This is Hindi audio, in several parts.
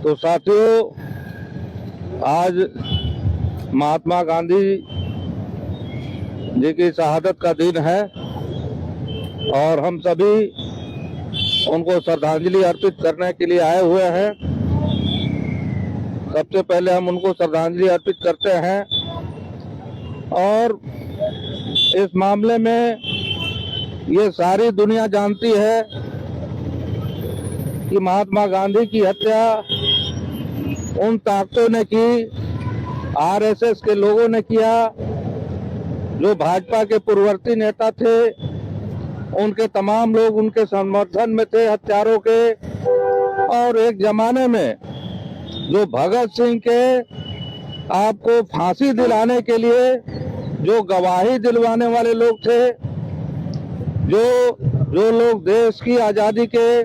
तो साथियों, आज महात्मा गांधी जी की शहादत का दिन है और हम सभी उनको श्रद्धांजलि अर्पित करने के लिए आए हुए हैं। सबसे पहले हम उनको श्रद्धांजलि अर्पित करते हैं और इस मामले में ये सारी दुनिया जानती है कि महात्मा गांधी की हत्या उन ताकतों ने की, आरएसएस के लोगों ने किया, जो भाजपा के पूर्ववर्ती नेता थे, उनके तमाम लोग उनके समर्थन में थे हत्यारों के। और एक जमाने में जो भगत सिंह के आपको फांसी दिलाने के लिए जो गवाही दिलवाने वाले लोग थे, जो लोग देश की आजादी के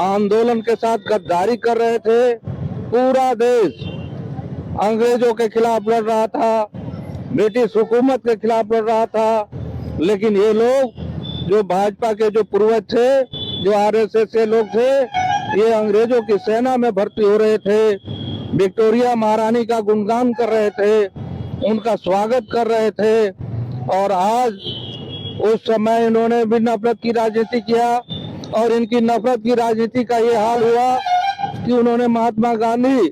आंदोलन के साथ गद्दारी कर रहे थे, पूरा देश अंग्रेजों के खिलाफ लड़ रहा था, ब्रिटिश हुकूमत के खिलाफ लड़ रहा था, लेकिन ये लोग जो भाजपा के जो पूर्वज थे, जो आरएसएस के लोग थे, ये अंग्रेजों की सेना में भर्ती हो रहे थे, विक्टोरिया महारानी का गुणगान कर रहे थे, उनका स्वागत कर रहे थे। और आज उस समय इन्होंने भी नफरत की राजनीति किया और इनकी नफरत की राजनीति का ये हाल हुआ कि उन्होंने महात्मा गांधी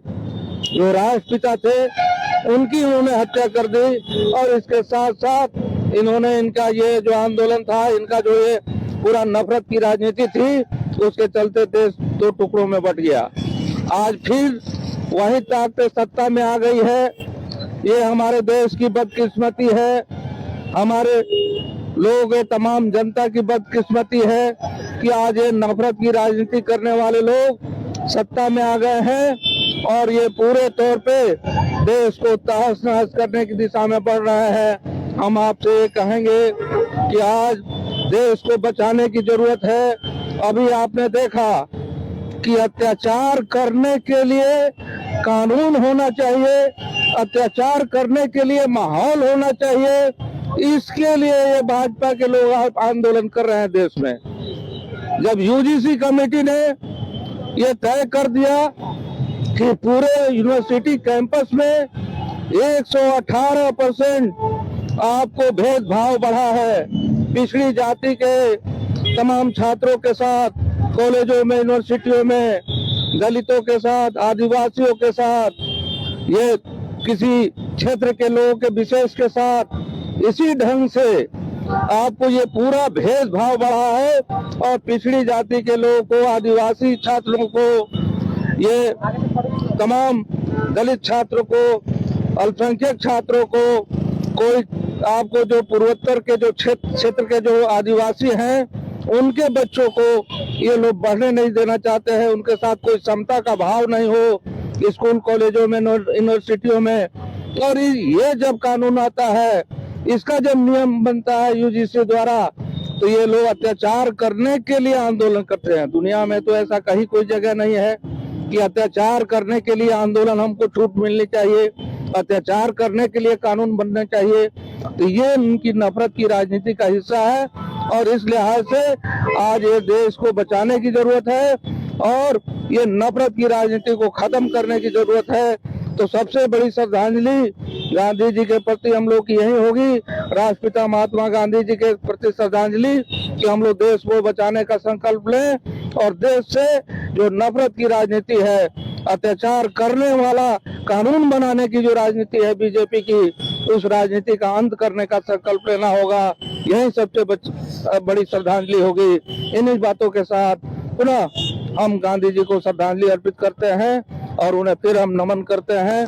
जो राष्ट्रपिता थे उनकी उन्होंने हत्या कर दी। और इसके साथ साथ इन्होंने इनका ये जो आंदोलन था, इनका जो ये पूरा नफरत की राजनीति थी, उसके चलते देश दो टुकड़ों में बट गया। आज फिर वही ताकतें सत्ता में आ गई है। ये हमारे देश की बदकिस्मती है, हमारे लोग तमाम जनता की बदकिस्मती है कि आज ये नफरत की राजनीति करने वाले लोग सत्ता में आ गए हैं और ये पूरे तौर पे देश को तहस नहस करने की दिशा में बढ़ रहे हैं। हम आपसे ये कहेंगे कि आज देश को बचाने की जरूरत है। अभी आपने देखा कि अत्याचार करने के लिए कानून होना चाहिए, अत्याचार करने के लिए माहौल होना चाहिए। इसके लिए ये भाजपा के लोग आंदोलन कर रहे हैं देश में। जब यूजीसी कमेटी ने ये तय कर दिया कि पूरे यूनिवर्सिटी कैंपस में 118% आपको भेदभाव बढ़ा है, पिछड़ी जाति के तमाम छात्रों के साथ, कॉलेजों में, यूनिवर्सिटियों में, दलितों के साथ, आदिवासियों के साथ, ये किसी क्षेत्र के लोगों के विशेष के साथ, इसी ढंग से आपको ये पूरा भेदभाव बढ़ा है। और पिछड़ी जाति के लोगों को, आदिवासी छात्रों को, ये तमाम दलित छात्रों को, अल्पसंख्यक छात्रों को, कोई आपको जो पूर्वोत्तर के जो क्षेत्र के जो आदिवासी हैं, उनके बच्चों को ये लोग बढ़ने नहीं देना चाहते हैं। उनके साथ कोई समता का भाव नहीं हो स्कूल कॉलेजों में, यूनिवर्सिटियों में। और ये जब कानून आता है, इसका जब नियम बनता है यूजीसी द्वारा, तो ये लोग अत्याचार करने के लिए आंदोलन करते हैं। दुनिया में तो ऐसा कहीं कोई जगह नहीं है कि अत्याचार करने के लिए आंदोलन, हमको छूट मिलनी चाहिए, अत्याचार करने के लिए कानून बनने चाहिए। तो ये उनकी नफरत की राजनीति का हिस्सा है और इस लिहाज से आज ये देश को बचाने की जरूरत है और ये नफरत की राजनीति को खत्म करने की जरूरत है। तो सबसे बड़ी श्रद्धांजलि गांधी जी के प्रति हम लोग की यही होगी, राष्ट्रपिता महात्मा गांधी जी के प्रति श्रद्धांजलि, कि हम लोग देश को बचाने का संकल्प लें और देश से जो नफरत की राजनीति है, अत्याचार करने वाला कानून बनाने की जो राजनीति है बीजेपी की, उस राजनीति का अंत करने का संकल्प लेना होगा। यही सबसे बड़ी श्रद्धांजलि होगी। इन्हीं बातों के साथ पुनः हम गांधी जी को श्रद्धांजलि अर्पित करते हैं और उन्हें फिर हम नमन करते हैं।